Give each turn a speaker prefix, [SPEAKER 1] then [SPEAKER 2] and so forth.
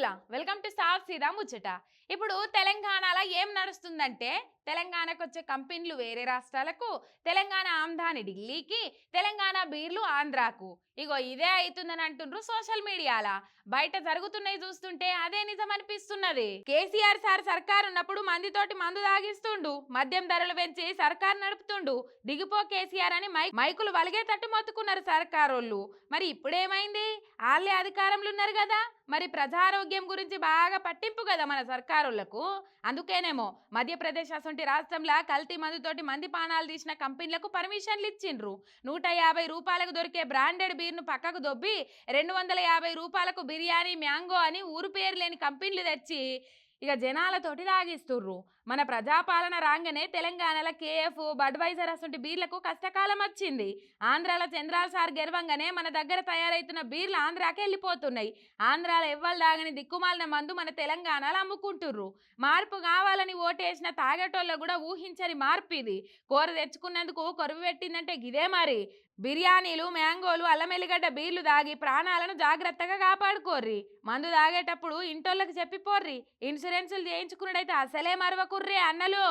[SPEAKER 1] మిత్రులా welcome to సాఫ్ సీదా ముచ్చట. ఇప్పుడు తెలంగాణలో ఏం నడుస్తుందంటే తెలంగాణకు వచ్చే కంపెనీలు వేరే రాష్ట్రాలకు, తెలంగాణ ఆమ్దాని ఢిల్లీకి, తెలంగాణ బీర్లు ఆంధ్రాకు. ఇగో ఇదే అవుతుందని అంటుండ్రు సోషల్ మీడియాలా. బయట జరుగుతున్నాయి చూస్తుంటే అదే నిజం అనిపిస్తున్నది. కేసీఆర్ సార్ సర్కార్ ఉన్నప్పుడు మందితోటి మందు తాగిస్తుండు, మద్యం ధరలు పెంచి సర్కార్ నడుపుతుండు. దిగిపో కేసీఆర్ అని మైకులు వలిగేటట్టు మొత్తుకున్నారు సర్కారోళ్ళు. మరి ఇప్పుడేమైంది? వాళ్ళే అధికారంలో ఉన్నారు కదా, మరి ప్రజారోగ్యం గురించి బాగా పట్టింపు కదా మన సర్కారులకు. అందుకేనేమో మధ్యప్రదేశ్ అసొంటి రాష్ట్రంలో కల్తీ మందుతోటి మంది పానాలు తీసిన కంపెనీలకు పర్మిషన్లు ఇచ్చిండ్రు. 150 రూపాయలకు దొరికే బ్రాండెడ్ బీర్ను పక్కకు దొబ్బి 250 రూపాయలకు బిర్యానీ మ్యాంగో అని ఊరు పేరు లేని కంపెనీలు తెచ్చి ఇక జనాలతోటి తాగిస్తుర్రు. మన ప్రజాపాలన రాగానే తెలంగాణలో కేఎఫ్, బడ్వైజర్ అసొంటి బీర్లకు కష్టకాలం వచ్చింది. ఆంధ్రాలో చంద్రాల సార్ గెలవంగానే మన దగ్గర తయారైతున్న బీర్లు ఆంధ్రాకి వెళ్ళిపోతున్నాయి. ఆంధ్రాలో ఎవ్వరు దాగని దిక్కుమాలిన మందు మన తెలంగాణలో అమ్ముకుంటుర్రు. మార్పు కావాలని ఓటేసిన తాగేటోళ్ళు కూడా ఊహించని మార్పు ఇది. కూర తెచ్చుకున్నందుకు కొరువు పెట్టిందంటే గిదే మరి. బిర్యానీలు, మ్యాంగోలు, అల్లమెల్లిగడ్డ బీర్లు దాగి ప్రాణాలను జాగ్రత్తగా కాపాడుకోర్రి. మందు తాగేటప్పుడు ఇంటోళ్ళకి చెప్పిపోర్రి. ఇన్సూరెన్సులు చేయించుకున్నడైతే అసలే మరవకుర్రే అన్నలు.